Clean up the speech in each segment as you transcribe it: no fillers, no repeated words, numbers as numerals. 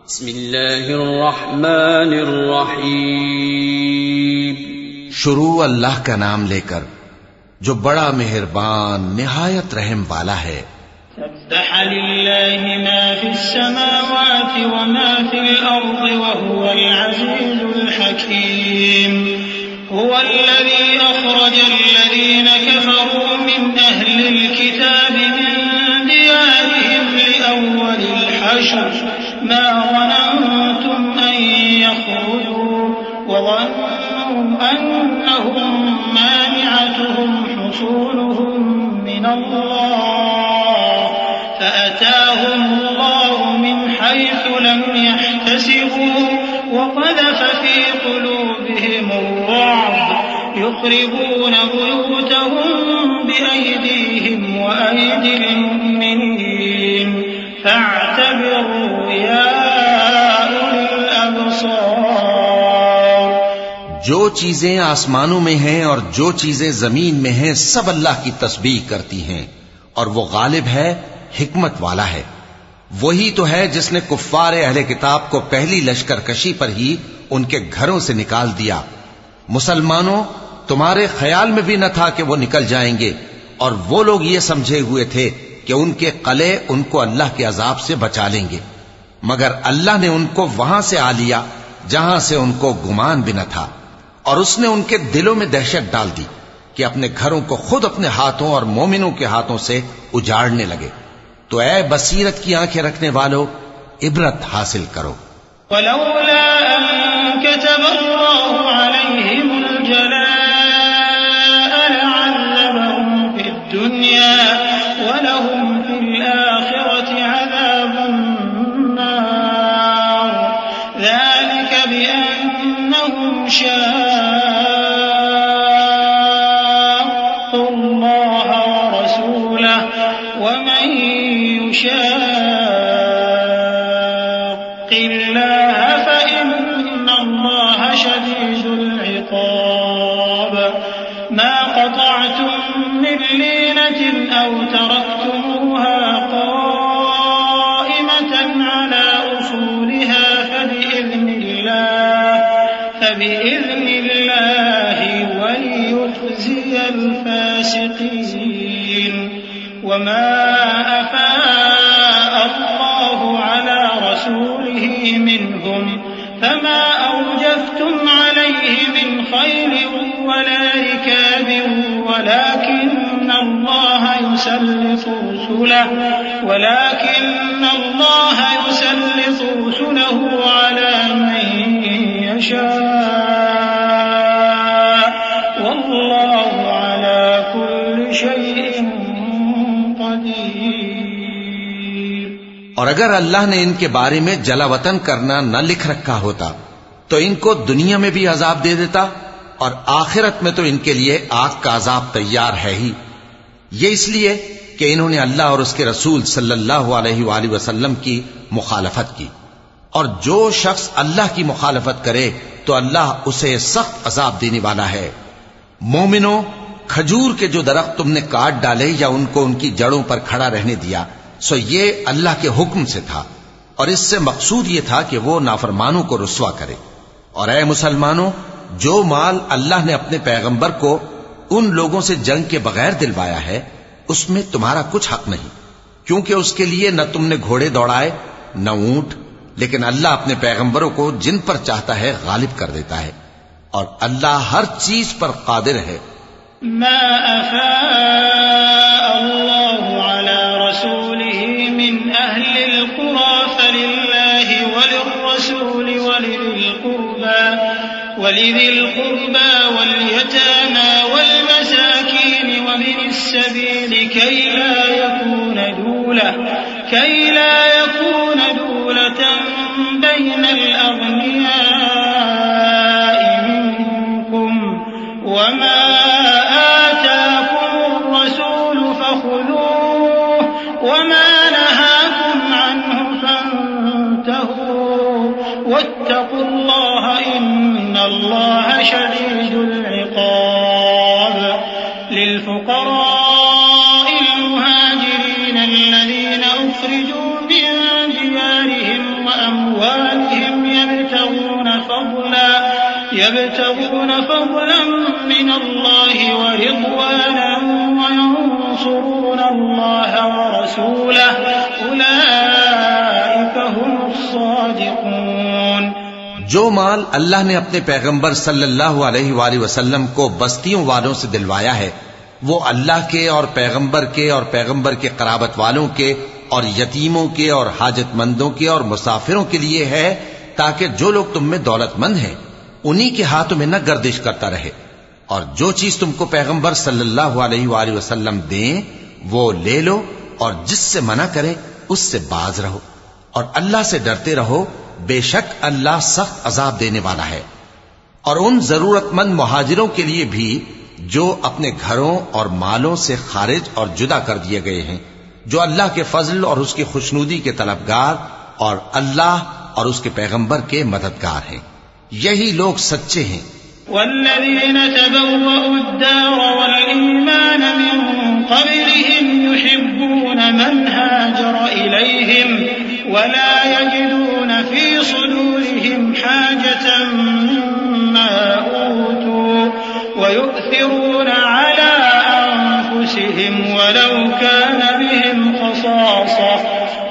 بسم اللہ الرحمن الرحیم. شروع اللہ کا نام لے کر جو بڑا مہربان نہایت رحم والا ہے. سبح للہ ما فی السماوات وما فی الارض وهو العزیز الحکیم. هو الذي أخرج الذين كفروا من أهل الكتاب من ديارهم لأول الحشر ما ظننتم أن يخرجوا وظنوا أنهم مانعتهم حصولهم من الله فأتاهم الله من حيث لم يحتسبوا وقذف في قلوبهم الرعب يخربون بيوتهم بأيديهم وأيدي المؤمنين فاعتبروا يا أولي الأبصار. جو چیزیں آسمانوں میں ہیں اور جو چیزیں زمین میں ہیں سب اللہ کی تسبیح کرتی ہیں اور وہ غالب ہے، حکمت والا ہے. وہی تو ہے جس نے کفار اہل کتاب کو پہلی لشکر کشی پر ہی ان کے گھروں سے نکال دیا. مسلمانوں، تمہارے خیال میں بھی نہ تھا کہ وہ نکل جائیں گے، اور وہ لوگ یہ سمجھے ہوئے تھے کہ ان کے قلعے ان کو اللہ کے عذاب سے بچا لیں گے، مگر اللہ نے ان کو وہاں سے آ لیا جہاں سے ان کو گمان بھی نہ تھا، اور اس نے ان کے دلوں میں دہشت ڈال دی کہ اپنے گھروں کو خود اپنے ہاتھوں اور مومنوں کے ہاتھوں سے اجاڑنے لگے. تو اے بصیرت کی آنکھیں رکھنے والو، عبرت حاصل کرو. ولولا أن كتب الله عليهم الجلاء لعذبهم في الدنيا ولهم في الآخرة عذاب النار ذلك بأنهم شاقوا الله ورسوله ومن يشاق الله فإن الله شديد العقاب. ما قطعتم من لينة أو تركتموها قائمة على أصولها فبإذن الله وليخزي الفاسقين. وما أفاء الله على رسوله منهم فما أوجفتم عليه من خيل ولا ركاب ولكن الله يسلط رسله على من يشاء والله على كل شيء قدير. اور اگر اللہ نے ان کے بارے میں جلا وطن کرنا نہ لکھ رکھا ہوتا تو ان کو دنیا میں بھی عذاب دے دیتا، اور آخرت میں تو ان کے لیے آگ کا عذاب تیار ہے ہی. یہ اس لیے کہ انہوں نے اللہ اور اس کے رسول صلی اللہ علیہ وآلہ وسلم کی مخالفت کی، اور جو شخص اللہ کی مخالفت کرے تو اللہ اسے سخت عذاب دینے والا ہے. مومنوں، کھجور کے جو درخت تم نے کاٹ ڈالے یا ان کو ان کی جڑوں پر کھڑا رہنے دیا، سو یہ اللہ کے حکم سے تھا، اور اس سے مقصود یہ تھا کہ وہ نافرمانوں کو رسوا کرے. اور اے مسلمانوں، جو مال اللہ نے اپنے پیغمبر کو ان لوگوں سے جنگ کے بغیر دلوایا ہے اس میں تمہارا کچھ حق نہیں، کیونکہ اس کے لیے نہ تم نے گھوڑے دوڑائے نہ اونٹ، لیکن اللہ اپنے پیغمبروں کو جن پر چاہتا ہے غالب کر دیتا ہے، اور اللہ ہر چیز پر قادر ہے. ما أفاء الله على رسوله من أهل القرى فلله وللرسول ولذي القربى واليتامى والمساكين ومن السبيل كي لا يكون دولة بين الأغنياء منكم وما آتاكم الرسول فخذوه وما نهاكم عنه فانتهوا واتقوا الله إن الله شديد العقاب. للفقراء المهاجرين الذين أخرجوا من ديارهم وأموالهم يبتغون فضلا من الله ورضوانا وينصرون الله ورسوله أولئك هم الصادقون. جو مال اللہ نے اپنے پیغمبر صلی اللہ علیہ وآلہ وسلم کو بستیوں والوں سے دلوایا ہے وہ اللہ کے اور پیغمبر کے قرابت والوں کے اور یتیموں کے اور حاجت مندوں کے اور مسافروں کے لیے ہے تاکہ جو لوگ تم میں دولت مند ہیں انہی کے ہاتھوں میں نہ گردش کرتا رہے، اور جو چیز تم کو پیغمبر صلی اللہ علیہ وآلہ وسلم دیں وہ لے لو، اور جس سے منع کریں اس سے باز رہو، اور اللہ سے ڈرتے رہو، بے شک اللہ سخت عذاب دینے والا ہے. اور ان ضرورت مند مہاجروں کے لیے بھی جو اپنے گھروں اور مالوں سے خارج اور جدا کر دیے گئے ہیں، جو اللہ کے فضل اور اس کی خوشنودی کے طلبگار اور اللہ اور اس کے پیغمبر کے مددگار ہیں، یہی لوگ سچے ہیں. والذين تبوأوا الدار والإيمان من قبلهم يحبون من هاجر إليهم ولا يجدون في صدورهم حاجة مما أوتوا ويؤثرون على أنفسهم ولو كان بهم خصاصة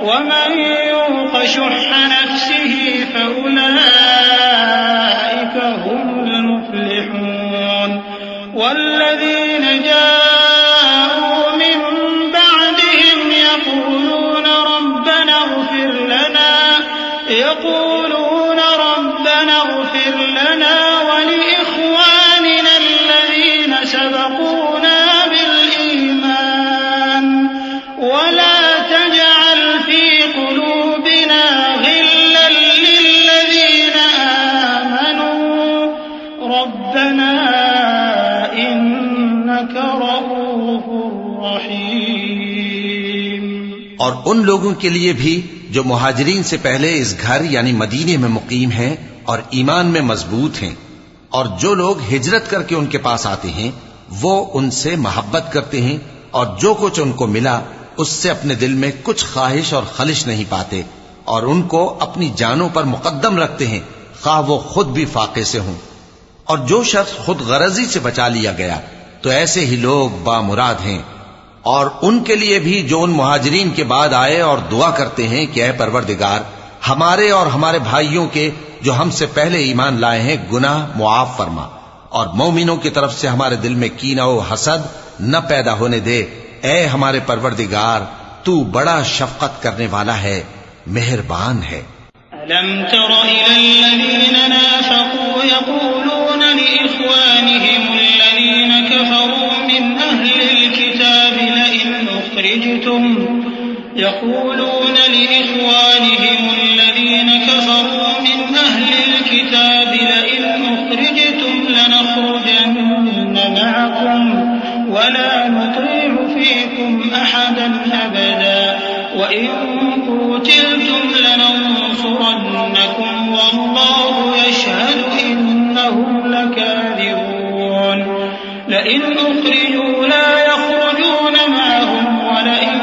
ومن يوق شح نفسه فأولئك هم المفلحون. والذين جاءوا من بعدهم يقولون ربنا اغفر لنا ولإخواننا الذين سبقونا بالإيمان ولا تجعل في قلوبنا غلا للذين آمنوا ربنا إنك رؤوف رحيم. اور ان لوگوں کے لیے بھی جو مہاجرین سے پہلے اس گھر یعنی مدینے میں مقیم ہیں اور ایمان میں مضبوط ہیں، اور جو لوگ ہجرت کر کے ان کے پاس آتے ہیں وہ ان سے محبت کرتے ہیں، اور جو کچھ ان کو ملا اس سے اپنے دل میں کچھ خواہش اور خلش نہیں پاتے، اور ان کو اپنی جانوں پر مقدم رکھتے ہیں خواہ وہ خود بھی فاقے سے ہوں. اور جو شخص خود غرضی سے بچا لیا گیا تو ایسے ہی لوگ بامراد ہیں. اور ان کے لیے بھی جو ان مہاجرین کے بعد آئے اور دعا کرتے ہیں کہ اے پروردگار ہمارے اور ہمارے بھائیوں کے جو ہم سے پہلے ایمان لائے ہیں گناہ معاف فرما، اور مومنوں کی طرف سے ہمارے دل میں کینہ و حسد نہ پیدا ہونے دے. اے ہمارے پروردگار تو بڑا شفقت کرنے والا ہے، مہربان ہے. ألم تر إلى الذين نافقوا يقولون لإخوانهم الذين كفروا من أهل الكتاب لئن أخرجتم لنخرجن معكم ولا نطيع فيكم أحدا أبدا وإن قتلتم لننصرنكم والله يشهد إنهم لكاذبون. لئن أخرجوا لا يخرجون معهم ولئن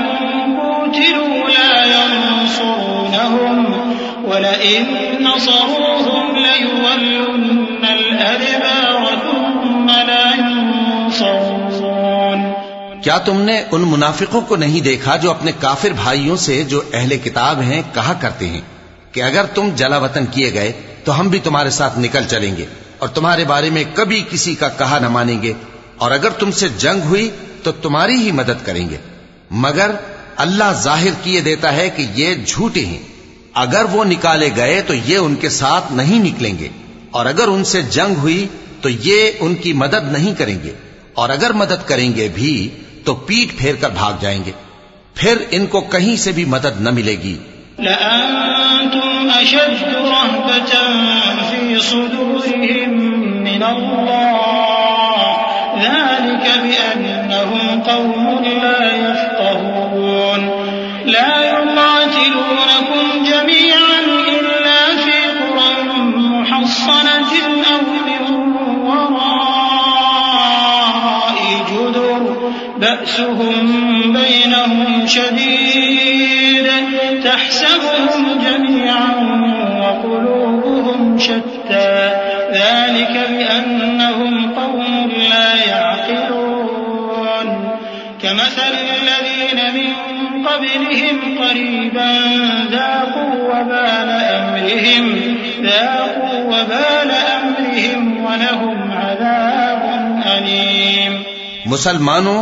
قتلوا لا ينصرونهم ولئن نصروهم ليولن الأدبار ثم لا ينصرون. کیا تم نے ان منافقوں کو نہیں دیکھا جو اپنے کافر بھائیوں سے جو اہل کتاب ہیں کہا کرتے ہیں کہ اگر تم جلا وطن کیے گئے تو ہم بھی تمہارے ساتھ نکل چلیں گے اور تمہارے بارے میں کبھی کسی کا کہا نہ مانیں گے، اور اگر تم سے جنگ ہوئی تو تمہاری ہی مدد کریں گے، مگر اللہ ظاہر کیے دیتا ہے کہ یہ جھوٹے ہیں. اگر وہ نکالے گئے تو یہ ان کے ساتھ نہیں نکلیں گے، اور اگر ان سے جنگ ہوئی تو یہ ان کی مدد نہیں کریں گے، اور اگر مدد کریں گے بھی تو پیٹ پھیر کر بھاگ جائیں گے، پھر ان کو کہیں سے بھی مدد نہ ملے گی. لأنتم أشد رهبة في صدورهم من الله ذلك بأنهم قوم لا يفقهون. لا يقاتلونكم جميعا إلا في قرى محصنة أو من وراء جدر بأسهم بينهم شديد تحسبهم جميعا وقلوبهم شتى ذلك قبلهم قريبا ذاقوا وبال أمرهم ولهم عذاب أليم. مسلمانوں،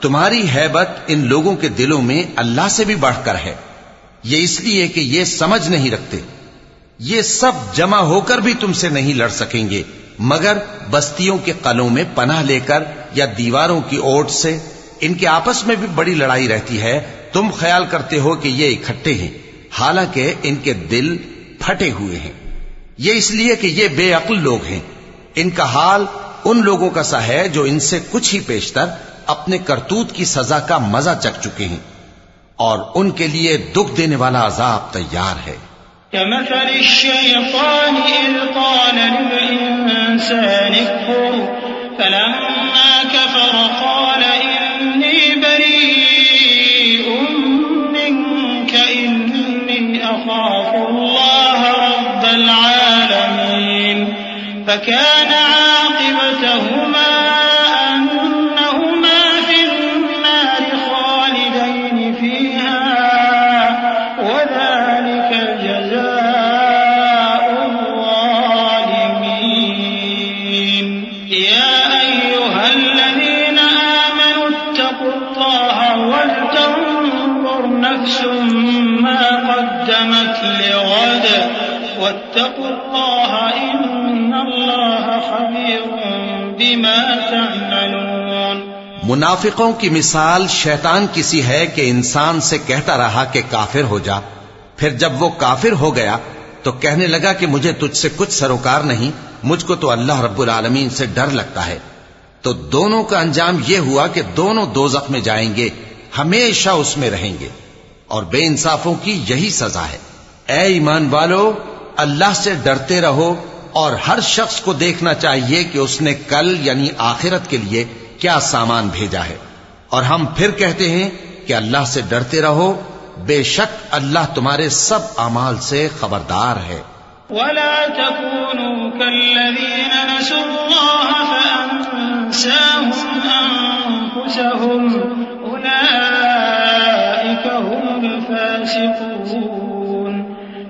تمہاری ہیبت ان لوگوں کے دلوں میں اللہ سے بھی بڑھ کر ہے. یہ اس لیے کہ یہ سمجھ نہیں رکھتے. یہ سب جمع ہو کر بھی تم سے نہیں لڑ سکیں گے مگر بستیوں کے قلعوں میں پناہ لے کر یا دیواروں کی اوٹ سے. ان کے آپس میں بھی بڑی لڑائی رہتی ہے. تم خیال کرتے ہو کہ یہ اکٹھے ہیں، حالانکہ ان کے دل پھٹے ہوئے ہیں. یہ اس لیے کہ یہ بے عقل لوگ ہیں. ان کا حال ان لوگوں کا سا ہے جو ان سے کچھ ہی پیشتر اپنے کرتوت کی سزا کا مزہ چکھ چکے ہیں، اور ان کے لیے دکھ دینے والا عذاب تیار ہے. كمثل الشيطان إذ قال للإنسان اكفر فلما كفر قال إني بريء منك إني أخاف الله رب العالمين. فكان عاقبتهما أنهما في النار خالدين فيها وذلك جزاء الظالمين. يا أيها الذين آمنوا اتقوا الله ولتنظر نفس ما قدمت لغد واتقوا الله إن الله خبير بما تعملون. منافقوں کی مثال شیطان کسی ہے کہ انسان سے کہتا رہا کہ کافر ہو جا، پھر جب وہ کافر ہو گیا تو کہنے لگا کہ مجھے تجھ سے کچھ سروکار نہیں، مجھ کو تو اللہ رب العالمین سے ڈر لگتا ہے. تو دونوں کا انجام یہ ہوا کہ دونوں دوزخ میں جائیں گے، ہمیشہ اس میں رہیں گے، اور بے انصافوں کی یہی سزا ہے. اے ایمان والو، اللہ سے ڈرتے رہو، اور ہر شخص کو دیکھنا چاہیے کہ اس نے کل یعنی آخرت کے لیے کیا سامان بھیجا ہے. اور ہم پھر کہتے ہیں کہ اللہ سے ڈرتے رہو، بے شک اللہ تمہارے سب اعمال سے خبردار ہے. ولا تكونوا كالذين نسوا الله فأنساهم أنفسهم أولئك هم الفاسقون.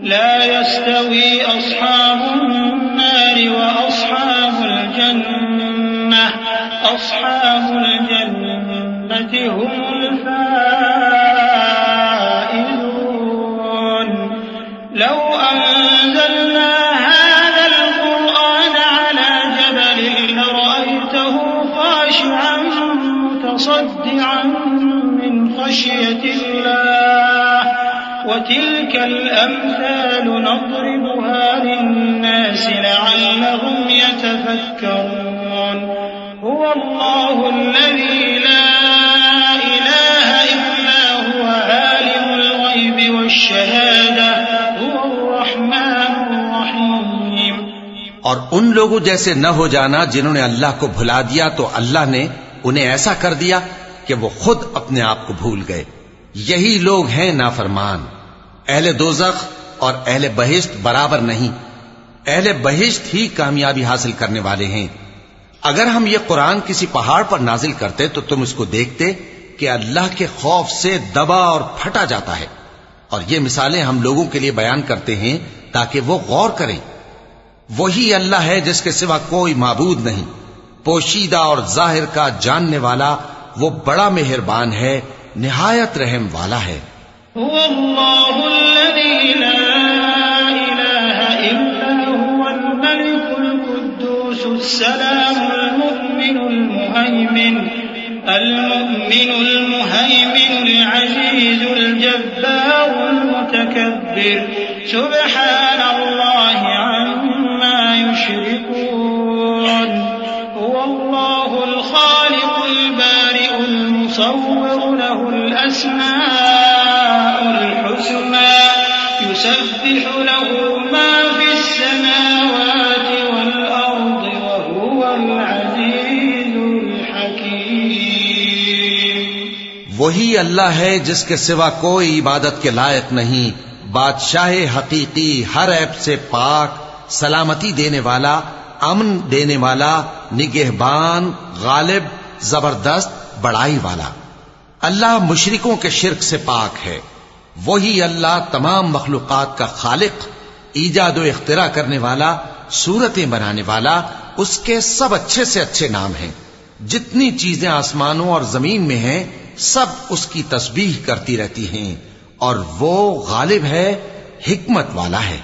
لا يستوي أصحاب النار وأصحاب الجنة هم الفائزون. لو أنزلنا هذا القرآن على جبل لرأيته خاشعا متصدعا من خشية الله. وتلك الأمثال نضربها للناس لعلهم يتفكرون. هو الله الذي لا إله إلا هو عالم الغيب والشهادة هو الرحمن الرحيم. اور ان لوگوں جیسے نہ ہو جانا جنہوں نے اللہ کو بھلا دیا تو اللہ نے انہیں ایسا کر دیا کہ وہ خود اپنے آپ کو بھول گئے. یہی لوگ ہیں نافرمان. اہل دوزخ اور اہل بہشت برابر نہیں. اہل بہشت ہی کامیابی حاصل کرنے والے ہیں. اگر ہم یہ قرآن کسی پہاڑ پر نازل کرتے تو تم اس کو دیکھتے کہ اللہ کے خوف سے دبا اور پھٹا جاتا ہے. اور یہ مثالیں ہم لوگوں کے لیے بیان کرتے ہیں تاکہ وہ غور کریں. وہی اللہ ہے جس کے سوا کوئی معبود نہیں، پوشیدہ اور ظاہر کا جاننے والا، وہ بڑا مہربان ہے، نہایت رحم والا ہے. هو الله الذي لا إله إلا هو الملك القدوس السلام المؤمن المهيمن العزيز الجبار المتكبر سبحان الله عما يشركون. هو الله الخالق البارئ المصور له الأسماء الحسنى يسبح له ما في السماوات والأرض وهو العزيز الحكيم. وہی اللہ ہے جس کے سوا کوئی عبادت کے لائق نہیں، بادشاہ حقیقی، ہر عیب سے پاک، سلامتی دینے والا، امن دینے والا، نگہبان، غالب، زبردست، بڑائی والا. اللہ مشرکوں کے شرک سے پاک ہے. وہی اللہ تمام مخلوقات کا خالق، ایجاد و اختراع کرنے والا، صورتیں بنانے والا. اس کے سب اچھے سے اچھے نام ہیں. جتنی چیزیں آسمانوں اور زمین میں ہیں سب اس کی تسبیح کرتی رہتی ہیں، اور وہ غالب ہے، حکمت والا ہے.